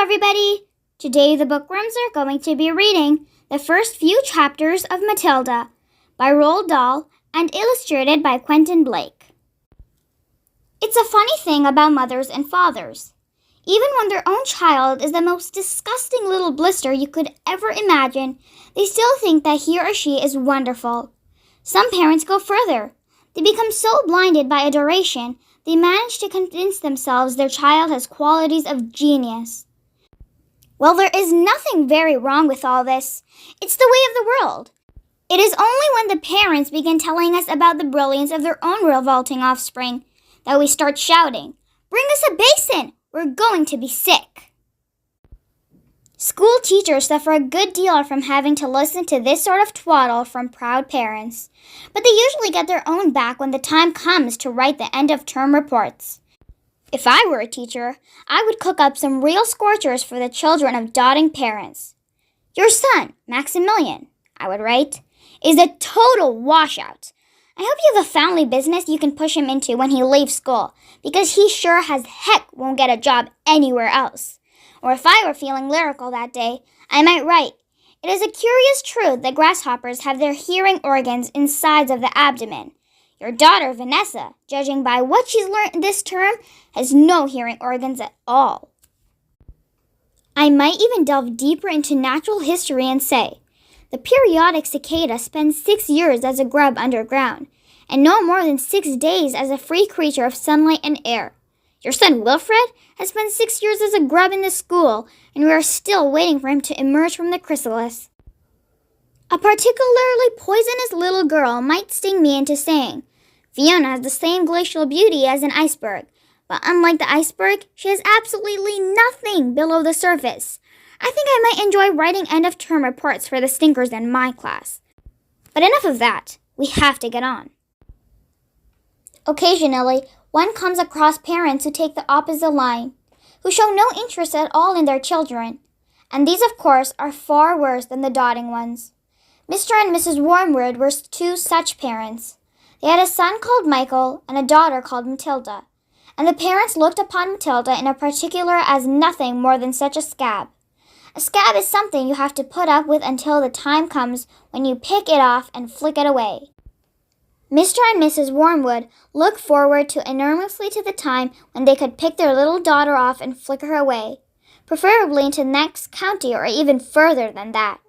everybody! Today the Bookworms are going to be reading the first few chapters of Matilda by Roald Dahl and illustrated by Quentin Blake. It's a funny thing about mothers and fathers. Even when their own child is the most disgusting little blister you could ever imagine, they still think that he or she is wonderful. Some parents go further. They become so blinded by adoration, they manage to convince themselves their child has qualities of genius. Well, there is nothing very wrong with all this. It's the way of the world. It is only when the parents begin telling us about the brilliance of their own revolting offspring that we start shouting, "Bring us a basin! We're going to be sick!" School teachers suffer a good deal from having to listen to this sort of twaddle from proud parents, but they usually get their own back when the time comes to write the end-of-term reports. If I were a teacher, I would cook up some real scorchers for the children of doting parents. "Your son, Maximilian," I would write, "is a total washout. I hope you have a family business you can push him into when he leaves school, because he sure as heck won't get a job anywhere else." Or if I were feeling lyrical that day, I might write, "It is a curious truth that grasshoppers have their hearing organs insides of the abdomen. Your daughter, Vanessa, judging by what she's learned this term, has no hearing organs at all." I might even delve deeper into natural history and say, the periodic cicada spends 6 years as a grub underground, and no more than 6 days as a free creature of sunlight and air. Your son Wilfred has spent 6 years as a grub in the school, and we are still waiting for him to emerge from the chrysalis. A particularly poisonous little girl might sting me into saying, "Fiona has the same glacial beauty as an iceberg, but unlike the iceberg, she has absolutely nothing below the surface." I think I might enjoy writing end-of-term reports for the stinkers in my class. But enough of that. We have to get on. Occasionally, one comes across parents who take the opposite line, who show no interest at all in their children. And these, of course, are far worse than the doting ones. Mr. and Mrs. Wormwood were two such parents. They had a son called Michael and a daughter called Matilda. And the parents looked upon Matilda in particular as nothing more than such a scab. A scab is something you have to put up with until the time comes when you pick it off and flick it away. Mr. and Mrs. Wormwood looked forward enormously to the time when they could pick their little daughter off and flick her away, preferably into the next county or even further than that.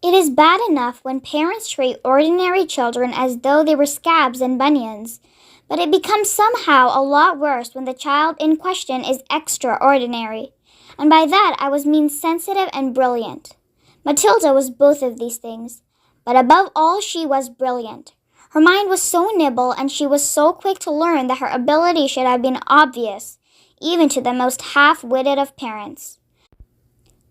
It is bad enough when parents treat ordinary children as though they were scabs and bunions, but it becomes somehow a lot worse when the child in question is extraordinary. And by that I mean sensitive and brilliant. Matilda was both of these things, but above all she was brilliant. Her mind was so nimble and she was so quick to learn that her ability should have been obvious, even to the most half-witted of parents.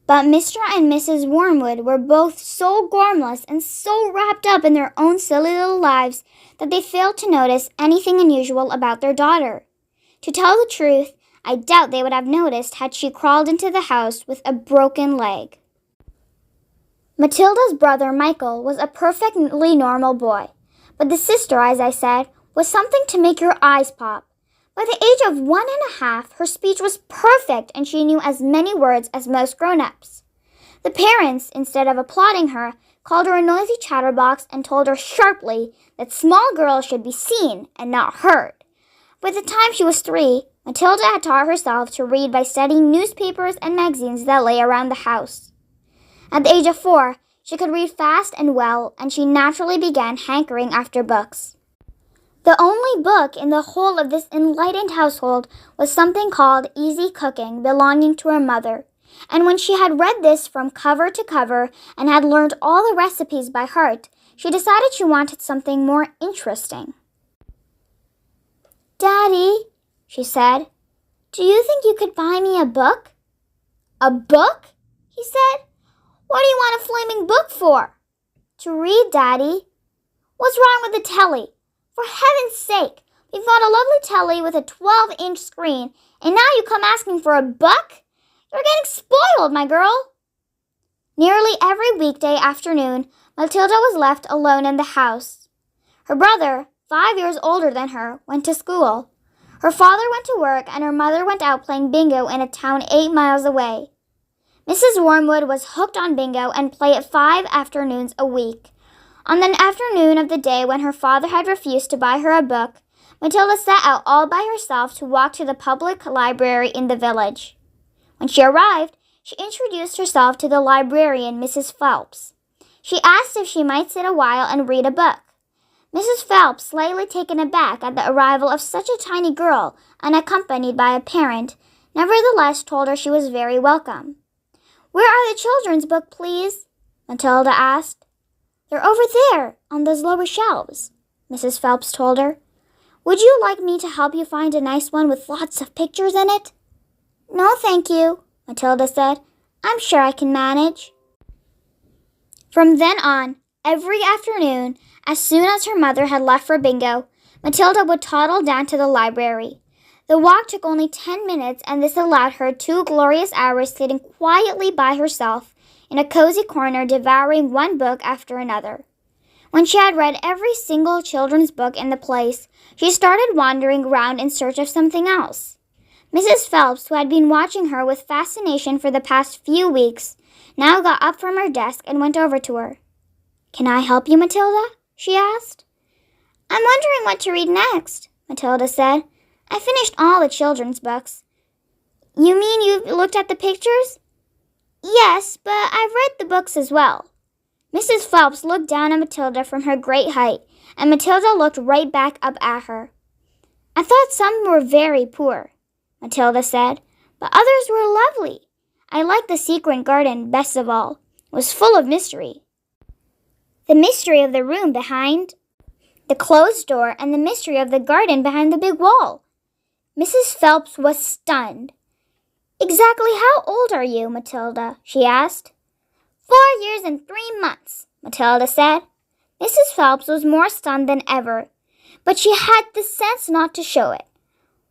But Mr. and Mrs. Wormwood were both so gormless and so wrapped up in their own silly little lives that they failed to notice anything unusual about their daughter. To tell the truth, I doubt they would have noticed had she crawled into the house with a broken leg. Matilda's brother Michael was a perfectly normal boy, but the sister, as I said, was something to make your eyes pop. By the age of 1.5, her speech was perfect and she knew as many words as most grown-ups. The parents, instead of applauding her, called her a noisy chatterbox and told her sharply that small girls should be seen and not heard. By the time she was 3, Matilda had taught herself to read by studying newspapers and magazines that lay around the house. At the age of 4, she could read fast and well, and she naturally began hankering after books. The only book in the whole of this enlightened household was something called Easy Cooking, belonging to her mother, and when she had read this from cover to cover and had learned all the recipes by heart, she decided she wanted something more interesting. "Daddy," she said, "do you think you could buy me a book?" "A book?" he said. "What do you want a flaming book for?" "To read, Daddy." "What's wrong with the telly? For heaven's sake, we've got a lovely telly with a 12-inch screen, and now you come asking for a book? You're getting spoiled, my girl." Nearly every weekday afternoon, Matilda was left alone in the house. Her brother, 5 years older than her, went to school. Her father went to work and her mother went out playing bingo in a town 8 miles away. Mrs. Wormwood was hooked on bingo and played it 5 afternoons a week. On the afternoon of the day when her father had refused to buy her a book, Matilda set out all by herself to walk to the public library in the village. When she arrived, she introduced herself to the librarian, Mrs. Phelps. She asked if she might sit a while and read a book. Mrs. Phelps, slightly taken aback at the arrival of such a tiny girl, unaccompanied by a parent, nevertheless told her she was very welcome. "Where are the children's books, please?" Matilda asked. "They're over there, on those lower shelves," Mrs. Phelps told her. "Would you like me to help you find a nice one with lots of pictures in it?" "No, thank you," Matilda said. "I'm sure I can manage." From then on, every afternoon, as soon as her mother had left for bingo, Matilda would toddle down to the library. The walk took only 10 minutes, and this allowed her 2 glorious hours sitting quietly by herself in a cozy corner devouring one book after another. When she had read every single children's book in the place, she started wandering around in search of something else. Mrs. Phelps, who had been watching her with fascination for the past few weeks, now got up from her desk and went over to her. "Can I help you, Matilda?" she asked. "I'm wondering what to read next," Matilda said. "I finished all the children's books." "You mean you've looked at the pictures?" "Yes, but I've read the books as well." Mrs. Phelps looked down at Matilda from her great height, and Matilda looked right back up at her. "I thought some were very poor," Matilda said, "but others were lovely. I liked the Secret Garden best of all. It was full of mystery. The mystery of the room behind the closed door and the mystery of the garden behind the big wall." Mrs. Phelps was stunned. "Exactly how old are you, Matilda?" she asked. 4 years and 3 months, Matilda said. Mrs. Phelps was more stunned than ever, but she had the sense not to show it.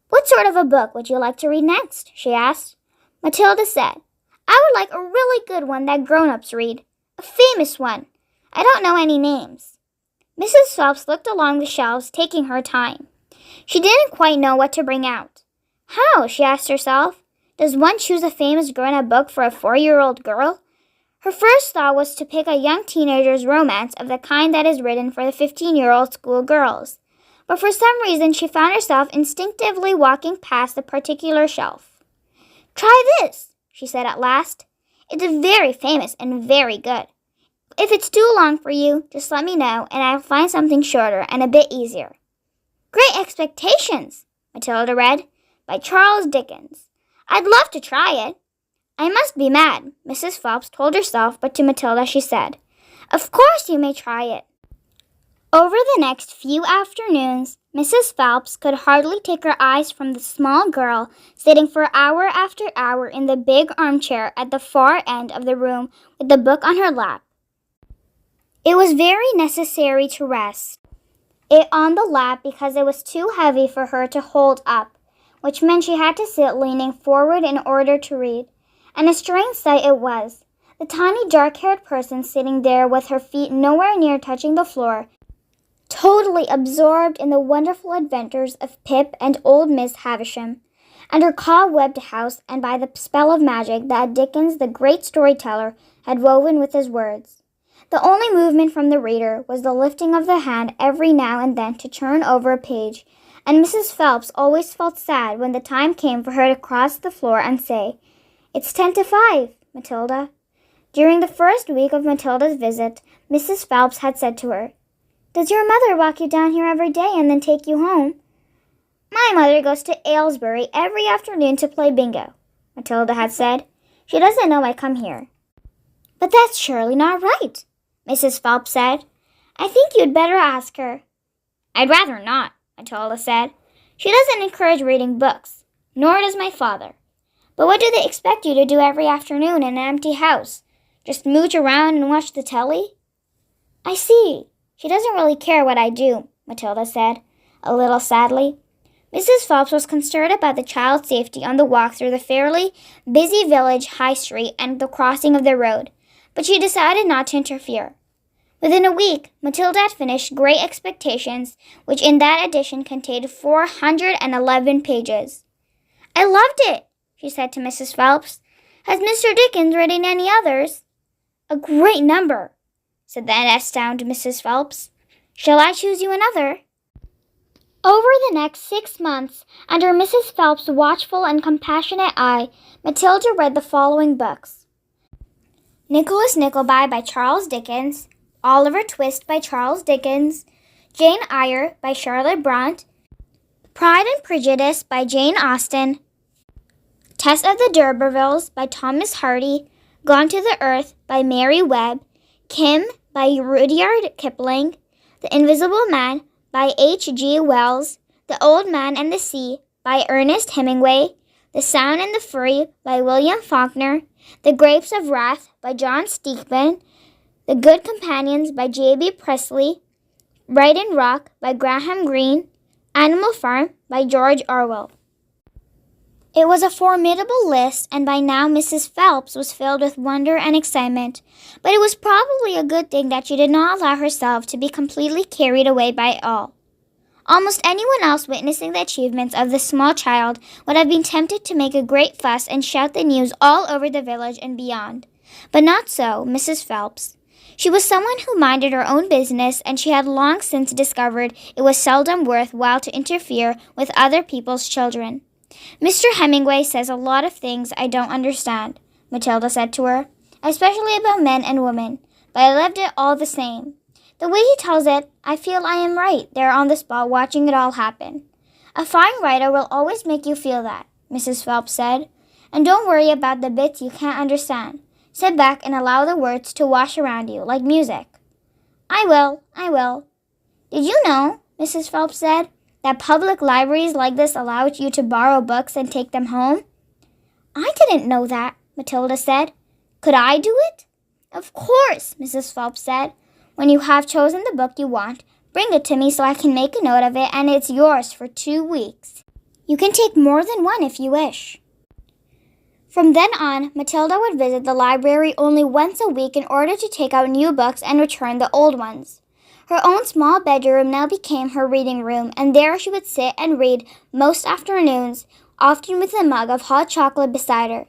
"What sort of a book would you like to read next?" she asked. Matilda said, "I would like a really good one that grown-ups read. A famous one. I don't know any names." Mrs. Phelps looked along the shelves, taking her time. She didn't quite know what to bring out. How, she asked herself, does one choose a famous grown-up book for a 4-year-old girl? Her first thought was to pick a young teenager's romance of the kind that is written for the 15-year-old schoolgirls. But for some reason, she found herself instinctively walking past the particular shelf. "Try this," she said at last. "It's very famous and very good. If it's too long for you, just let me know, and I'll find something shorter and a bit easier." "Great Expectations," Matilda read, by Charles Dickens. "I'd love to try it." "I must be mad," Mrs. Phelps told herself, but to Matilda she said, "Of course you may try it." Over the next few afternoons, Mrs. Phelps could hardly take her eyes from the small girl sitting for hour after hour in the big armchair at the far end of the room with the book on her lap. It was very necessary to rest it on the lap because it was too heavy for her to hold up, which meant she had to sit leaning forward in order to read. And a strange sight it was, the tiny dark-haired person sitting there with her feet nowhere near touching the floor, totally absorbed in the wonderful adventures of Pip and old Miss Havisham, and her cobwebbed house, and by the spell of magic that Dickens, the great storyteller, had woven with his words. The only movement from the reader was the lifting of the hand every now and then to turn over a page, and Mrs. Phelps always felt sad when the time came for her to cross the floor and say, "It's 10 to 5, Matilda." During the first week of Matilda's visit, Mrs. Phelps had said to her, "Does your mother walk you down here every day and then take you home?" "My mother goes to Aylesbury every afternoon to play bingo," Matilda had said. "She doesn't know I come here." "But that's surely not right," Mrs. Phelps said. "I think you'd better ask her." "I'd rather not," Matilda said. "She doesn't encourage reading books, nor does my father. But what do they expect you to do every afternoon in an empty house? Just mooch around and watch the telly?" "I see. She doesn't really care what I do," Matilda said, a little sadly. Mrs. Phelps was concerned about the child's safety on the walk through the fairly busy village high street and the crossing of the road, but she decided not to interfere. Within a week, Matilda had finished Great Expectations, which in that edition contained 411 pages. "I loved it," she said to Mrs. Phelps. "Has Mr. Dickens written any others?" "A great number," said the astounded Mrs. Phelps. "Shall I choose you another?" Over the next 6 months, under Mrs. Phelps' watchful and compassionate eye, Matilda read the following books: Nicholas Nickleby by Charles Dickens, Oliver Twist by Charles Dickens, Jane Eyre by Charlotte Bronte, Pride and Prejudice by Jane Austen, Tess of the D'Urbervilles by Thomas Hardy, Gone to the Earth by Mary Webb, Kim by Rudyard Kipling, The Invisible Man by H.G. Wells, The Old Man and the Sea by Ernest Hemingway, The Sound and the Fury by William Faulkner, The Grapes of Wrath by John Stieckman, The Good Companions by J.B. Presley, Brighton Rock by Graham Greene, Animal Farm by George Orwell. It was a formidable list, and by now Mrs. Phelps was filled with wonder and excitement, but it was probably a good thing that she did not allow herself to be completely carried away by it all. Almost anyone else witnessing the achievements of this small child would have been tempted to make a great fuss and shout the news all over the village and beyond. But not so Mrs. Phelps. She was someone who minded her own business, and she had long since discovered it was seldom worth while to interfere with other people's children. "Mr. Hemingway says a lot of things I don't understand," Matilda said to her, "especially about men and women, but I lived it all the same. The way he tells it, I feel I am right there on the spot watching it all happen." "A fine writer will always make you feel that," Mrs. Phelps said, "and don't worry about the bits you can't understand. Sit back and allow the words to wash around you like music." I will. "Did you know," Mrs. Phelps said, "that public libraries like this allow you to borrow books and take them home?" "I didn't know that," Matilda said. "Could I do it?" "Of course," Mrs. Phelps said. "When you have chosen the book you want, bring it to me so I can make a note of it, and it's yours for 2 weeks. You can take more than one if you wish." From then on, Matilda would visit the library only once a week in order to take out new books and return the old ones. Her own small bedroom now became her reading room, and there she would sit and read most afternoons, often with a mug of hot chocolate beside her.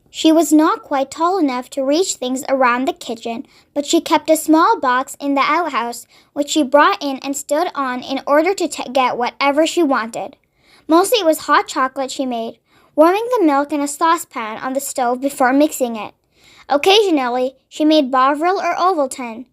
She was not quite tall enough to reach things around the kitchen, but she kept a small box in the outhouse, which she brought in and stood on in order to get whatever she wanted. Mostly it was hot chocolate she made, warming the milk in a saucepan on the stove before mixing it. Occasionally, she made Bovril or Ovaltine.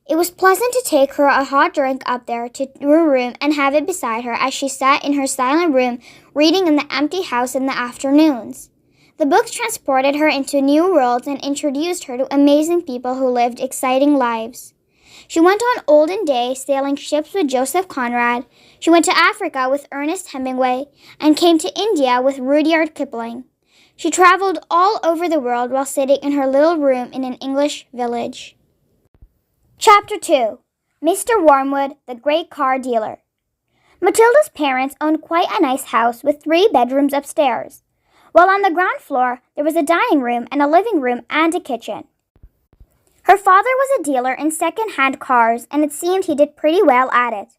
It was pleasant to take her a hot drink up there to her room and have it beside her as she sat in her silent room reading in the empty house in the afternoons. The books transported her into new worlds and introduced her to amazing people who lived exciting lives. She went on olden days sailing ships with Joseph Conrad. She went to Africa with Ernest Hemingway and came to India with Rudyard Kipling. She traveled all over the world while sitting in her little room in an English village. Chapter 2. Mr. Wormwood, the Great Car Dealer. Matilda's parents owned quite a nice house with 3 bedrooms upstairs, while on the ground floor there was a dining room and a living room and a kitchen. Her father was a dealer in second-hand cars, and it seemed he did pretty well at it.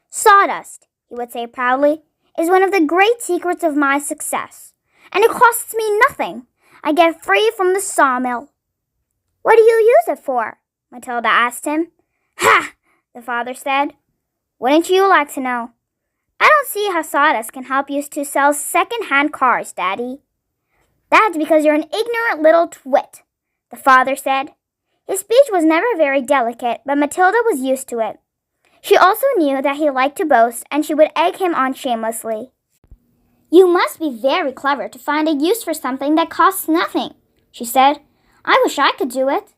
"Sawdust," he would say proudly, "is one of the great secrets of my success, and it costs me nothing. I get free from the sawmill." "What do you use it for?" Matilda asked him. "Ha!" the father said. "Wouldn't you like to know? I don't see how sawdust can help you to sell second-hand cars, Daddy." "That's because you're an ignorant little twit," the father said. His speech was never very delicate, but Matilda was used to it. She also knew that he liked to boast, and she would egg him on shamelessly. "You must be very clever to find a use for something that costs nothing," she said. "I wish I could do it."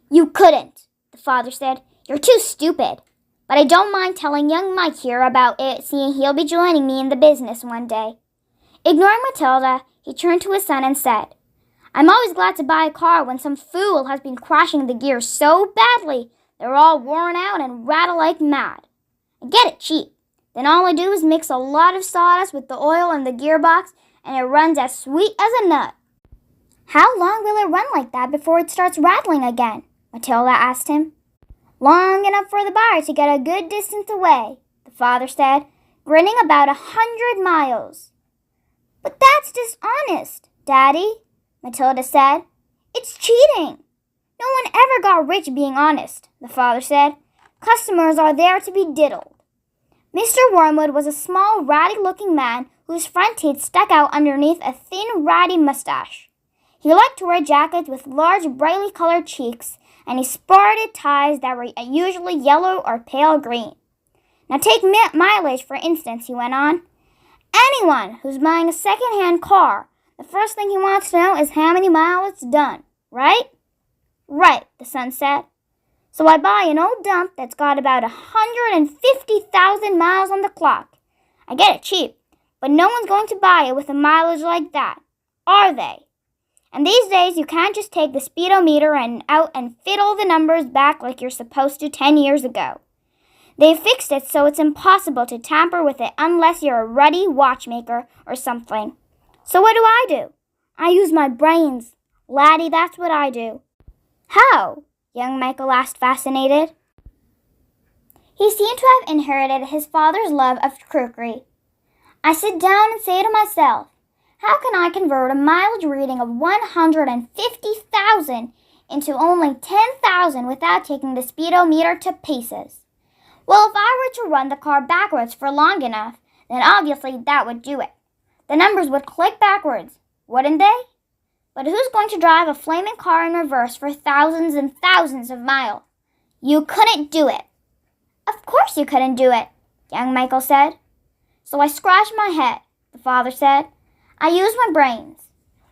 "You couldn't," the father said. "You're too stupid. But I don't mind telling young Mike here about it, seeing he'll be joining me in the business one day." Ignoring Matilda, he turned to his son and said, "I'm always glad to buy a car when some fool has been crashing the gears so badly they're all worn out and rattle like mad. I get it cheap. Then all I do is mix a lot of sawdust with the oil in the gearbox, and it runs as sweet as a nut." "How long will it run like that before it starts rattling again?" Matilda asked him. long enough for the buyer to get a good distance away, the father said, grinning. About 100 miles. But that's dishonest, Daddy, Matilda said. It's cheating. No one ever got rich being honest, the father said. Customers are there to be diddled. Mr. Wormwood was a small, ratty-looking man whose front teeth stuck out underneath a thin, ratty mustache. He liked to wear jackets with large, brightly colored cheeks, and he sported ties that were usually yellow or pale green. Now take mileage, for instance, he went on. Anyone who's buying a second-hand car, the first thing he wants to know is how many miles it's done, right? Right, the son said. So I buy an old dump that's got about 150,000 miles on the clock. I get it cheap, but no one's going to buy it with a mileage like that, are they? And these days, you can't just take the speedometer out and fiddle the numbers back like you're supposed to 10 years ago. They fixed it so it's impossible to tamper with it unless you're a ruddy watchmaker or something. So what do? I use my brains. Laddie, that's what I do. How? Young Michael asked, fascinated. He seemed to have inherited his father's love of crookery. I sit down and say to myself, how can I convert a mileage reading of 150,000 into only 10,000 without taking the speedometer to pieces? Well, if I were to run the car backwards for long enough, then obviously that would do it. The numbers would click backwards, wouldn't they? But who's going to drive a flaming car in reverse for thousands and thousands of miles? You couldn't do it. Of course you couldn't do it, young Michael said. So I scratched my head, the father said. I use my brains.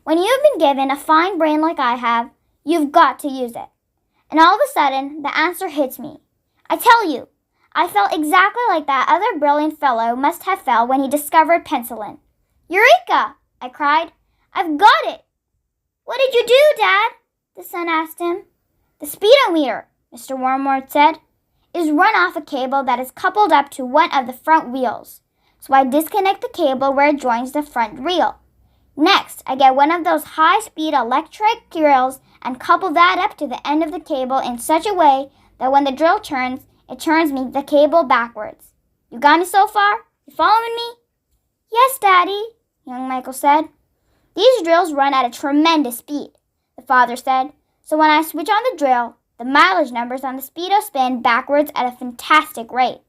When you've been given a fine brain like I have, you've got to use it. And all of a sudden, the answer hits me. I tell you, I felt exactly like that other brilliant fellow must have felt when he discovered penicillin. Eureka! I cried. I've got it! What did you do, Dad? The son asked him. The speedometer, Mr. Wormwood said, is run off a cable that is coupled up to one of the front wheels. So I disconnect the cable where it joins the front wheel. Next, I get one of those high-speed electric drills and couple that up to the end of the cable in such a way that when the drill turns, it turns me the cable backwards. You got me so far? You following me? Yes, Daddy, young Michael said. These drills run at a tremendous speed, the father said. So when I switch on the drill, the mileage numbers on the speedo spin backwards at a fantastic rate.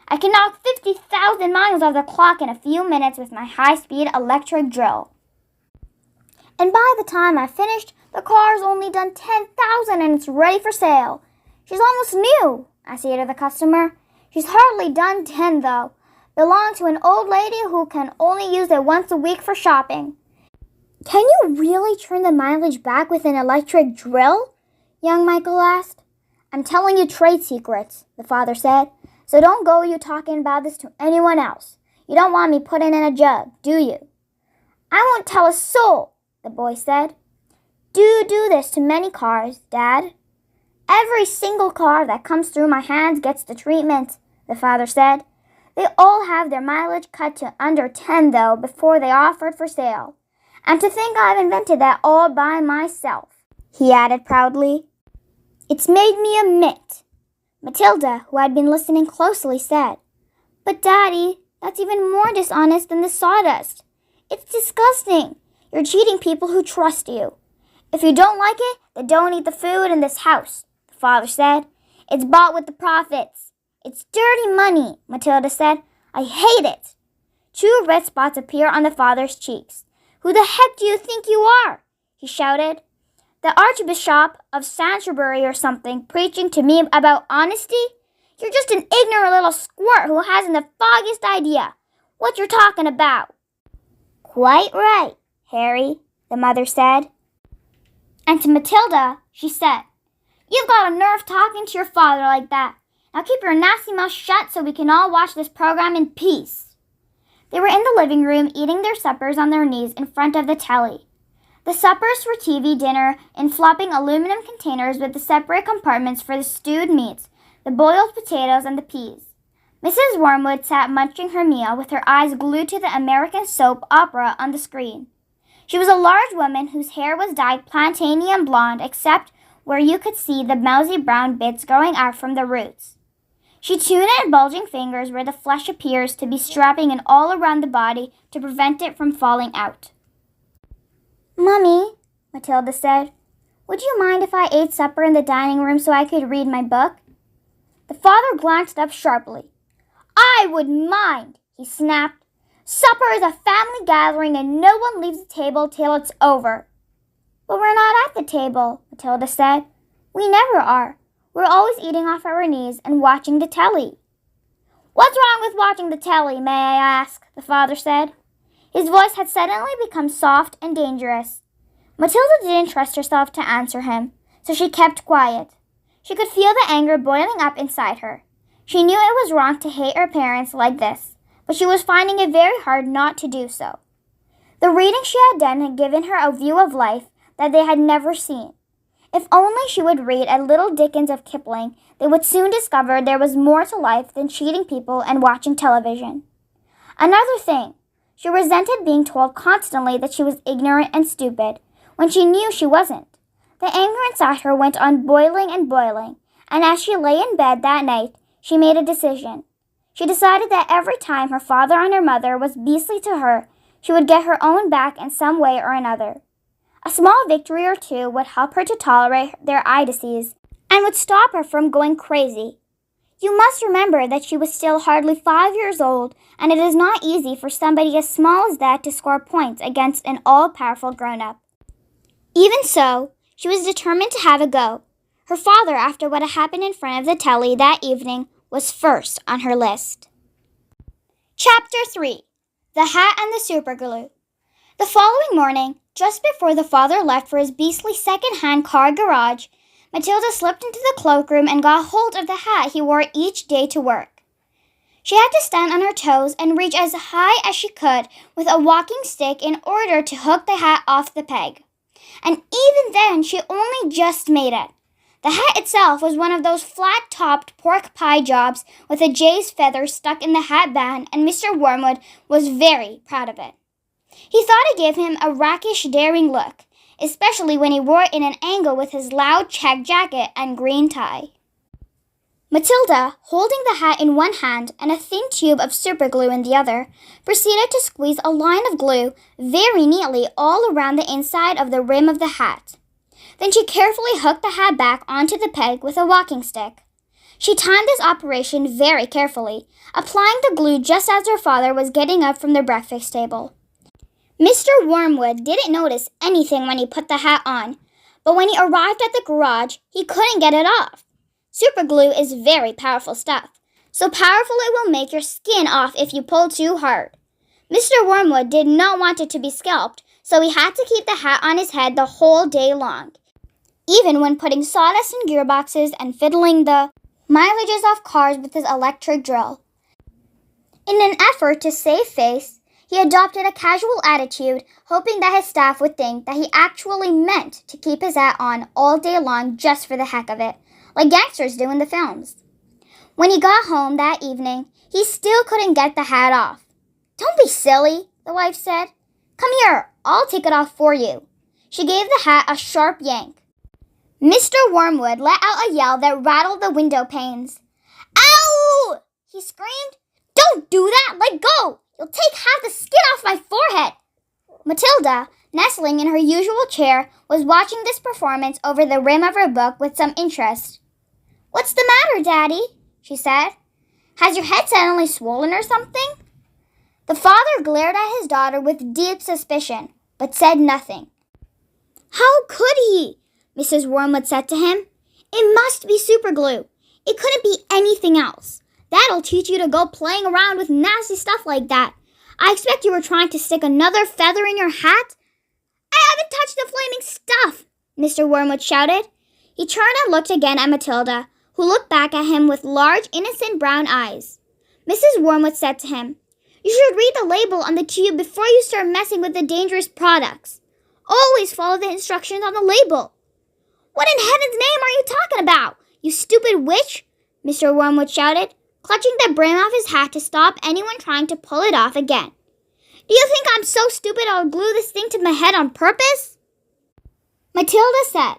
I can knock 50,000 miles off the clock in a few minutes with my high-speed electric drill. And by the time I finished, the car's only done 10,000 and it's ready for sale. She's almost new, I say to the customer. She's hardly done 10, though. Belonged to an old lady who can only use it once a week for shopping. Can you really turn the mileage back with an electric drill? Young Michael asked. I'm telling you trade secrets, the father said. So don't go you talking about this to anyone else. You don't want me putting in a jug, do you? I won't tell a soul, the boy said. Do this to many cars, Dad. Every single car that comes through my hands gets the treatment, the father said. They all have their mileage cut to under 10, though, before they offered for sale. And to think I've invented that all by myself, he added proudly. It's made me a mint. Matilda, who had been listening closely, said, But Daddy, that's even more dishonest than the sawdust. It's disgusting. You're cheating people who trust you. If you don't like it, then don't eat the food in this house, the father said. It's bought with the profits. It's dirty money, Matilda said. I hate it. 2 red spots appear on the father's cheeks. Who the heck do you think you are? He shouted. The Archbishop of Canterbury or something, preaching to me about honesty? You're just an ignorant little squirt who hasn't the foggiest idea what you're talking about. Quite right, Harry, the mother said. And to Matilda, she said, You've got a nerve talking to your father like that. Now keep your nasty mouth shut so we can all watch this program in peace. They were in the living room eating their suppers on their knees in front of the telly. The suppers were TV dinner in flopping aluminum containers with the separate compartments for the stewed meats, the boiled potatoes, and the peas. Mrs. Wormwood sat munching her meal with her eyes glued to the American soap opera on the screen. She was a large woman whose hair was dyed plantainium blonde except where you could see the mousy brown bits growing out from the roots. She tuned in bulging fingers where the flesh appears to be strapping in all around the body to prevent it from falling out. "Mummy," Matilda said, "would you mind if I ate supper in the dining room so I could read my book?" The father glanced up sharply. "I would mind," he snapped. "Supper is a family gathering and no one leaves the table till it's over." "But we're not at the table," Matilda said. "We never are. We're always eating off our knees and watching the telly." "What's wrong with watching the telly, may I ask?" the father said. His voice had suddenly become soft and dangerous. Matilda didn't trust herself to answer him, so she kept quiet. She could feel the anger boiling up inside her. She knew it was wrong to hate her parents like this, but she was finding it very hard not to do so. The reading she had done had given her a view of life that they had never seen. If only she would read a little Dickens of Kipling, they would soon discover there was more to life than cheating people and watching television. Another thing, she resented being told constantly that she was ignorant and stupid, when she knew she wasn't. The anger inside her went on boiling and boiling, and as she lay in bed that night, she made a decision. She decided that every time her father and her mother was beastly to her, she would get her own back in some way or another. A small victory or two would help her to tolerate their idiocies and would stop her from going crazy. You must remember that she was still hardly 5 years old, and it is not easy for somebody as small as that to score points against an all-powerful grown-up. Even so, she was determined to have a go. Her father, after what had happened in front of the telly that evening, was first on her list. Chapter 3. The Hat and the Superglue. The following morning, just before the father left for his beastly second-hand car garage, Matilda slipped into the cloakroom and got hold of the hat he wore each day to work. She had to stand on her toes and reach as high as she could with a walking stick in order to hook the hat off the peg. And even then, she only just made it. The hat itself was one of those flat-topped pork pie jobs with a jay's feather stuck in the hat band, and Mr. Wormwood was very proud of it. He thought it gave him a rakish, daring look, especially when he wore it in an angle with his loud check jacket and green tie. Matilda, holding the hat in one hand and a thin tube of superglue in the other, proceeded to squeeze a line of glue very neatly all around the inside of the rim of the hat. Then she carefully hooked the hat back onto the peg with a walking stick. She timed this operation very carefully, applying the glue just as her father was getting up from the breakfast table. Mr. Wormwood didn't notice anything when he put the hat on, but when he arrived at the garage, he couldn't get it off. Superglue is very powerful stuff, so powerful it will make your skin off if you pull too hard. Mr. Wormwood did not want it to be scalped, so he had to keep the hat on his head the whole day long, even when putting sawdust in gearboxes and fiddling the mileages off cars with his electric drill. In an effort to save face, he adopted a casual attitude, hoping that his staff would think that he actually meant to keep his hat on all day long just for the heck of it, like gangsters do in the films. When he got home that evening, he still couldn't get the hat off. "Don't be silly," the wife said. "Come here, I'll take it off for you." She gave the hat a sharp yank. Mr. Wormwood let out a yell that rattled the window panes. "Ow!" he screamed. "Don't do that! Let go! You'll take half the skin off my forehead." Matilda, nestling in her usual chair, was watching this performance over the rim of her book with some interest. "What's the matter, Daddy?" she said. "Has your head suddenly swollen or something?" The father glared at his daughter with deep suspicion, but said nothing. "How could he?" Mrs. Wormwood said to him. "It must be superglue. It couldn't be anything else. That'll teach you to go playing around with nasty stuff like that. I expect you were trying to stick another feather in your hat." "I haven't touched the flaming stuff," Mr. Wormwood shouted. He turned and looked again at Matilda, who looked back at him with large, innocent brown eyes. Mrs. Wormwood said to him, "You should read the label on the tube before you start messing with the dangerous products. Always follow the instructions on the label." "What in heaven's name are you talking about, you stupid witch?" Mr. Wormwood shouted, clutching the brim of his hat to stop anyone trying to pull it off again. "Do you think I'm so stupid I'll glue this thing to my head on purpose?" Matilda said,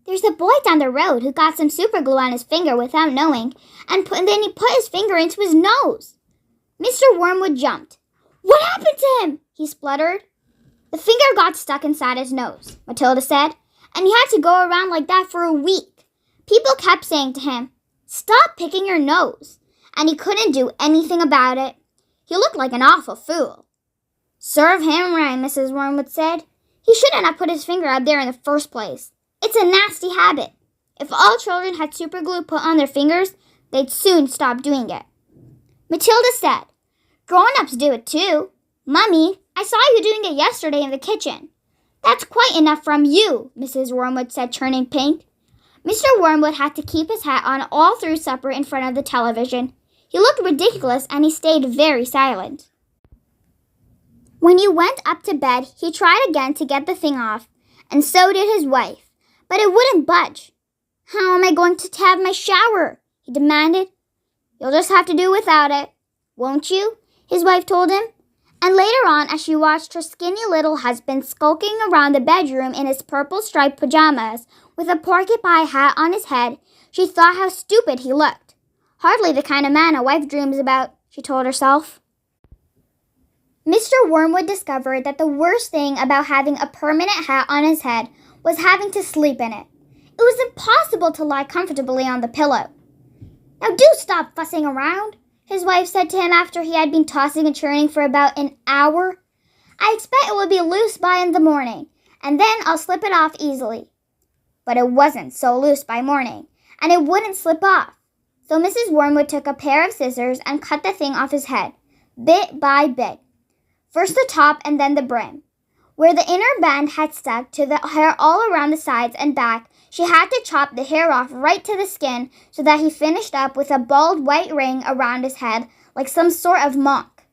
There's a boy down the road who got some super glue on his finger without knowing, and then he put his finger into his nose. Mr. Wormwood jumped. What happened to him? He spluttered. The finger got stuck inside his nose, Matilda said, and he had to go around like that for a week. People kept saying to him, Stop picking your nose, and he couldn't do anything about it. He looked like an awful fool. Serve him right, Mrs. Wormwood said. He shouldn't have put his finger up there in the first place. It's a nasty habit. If all children had super glue put on their fingers, they'd soon stop doing it. Matilda said, Grown-ups do it too. Mummy, I saw you doing it yesterday in the kitchen. That's quite enough from you, Mrs. Wormwood said, turning pink. Mr. Wormwood had to keep his hat on all through supper in front of the television. He looked ridiculous and he stayed very silent. When he went up to bed, he tried again to get the thing off, and so did his wife, but it wouldn't budge. How am I going to have my shower? He demanded. You'll just have to do without it, won't you? His wife told him. And later on, as she watched her skinny little husband skulking around the bedroom in his purple striped pajamas with a porcupine hat on his head, she thought how stupid he looked. Hardly the kind of man a wife dreams about, she told herself. Mr. Wormwood discovered that the worst thing about having a permanent hat on his head was having to sleep in it. It was impossible to lie comfortably on the pillow. Now do stop fussing around, his wife said to him after he had been tossing and turning for about an hour. I expect it will be loose by in the morning, and then I'll slip it off easily. But it wasn't so loose by morning, and it wouldn't slip off. So Mrs. Wormwood took a pair of scissors and cut the thing off his head, bit by bit. First the top and then the brim. Where the inner band had stuck to the hair all around the sides and back, she had to chop the hair off right to the skin so that he finished up with a bald white ring around his head like some sort of monk.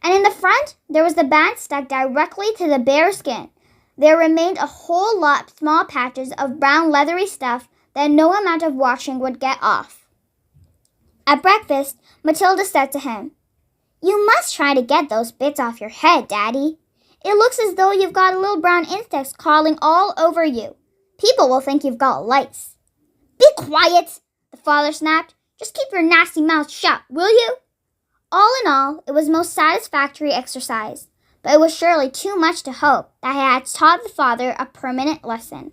And in the front, there was the band stuck directly to the bare skin. There remained a whole lot of small patches of brown leathery stuff that no amount of washing would get off. At breakfast, Matilda said to him, You must try to get those bits off your head, Daddy. It looks as though you've got little brown insects crawling all over you. People will think you've got lice. Be quiet, the father snapped. Just keep your nasty mouth shut, will you? All in all, it was most satisfactory exercise, but it was surely too much to hope that he had taught the father a permanent lesson.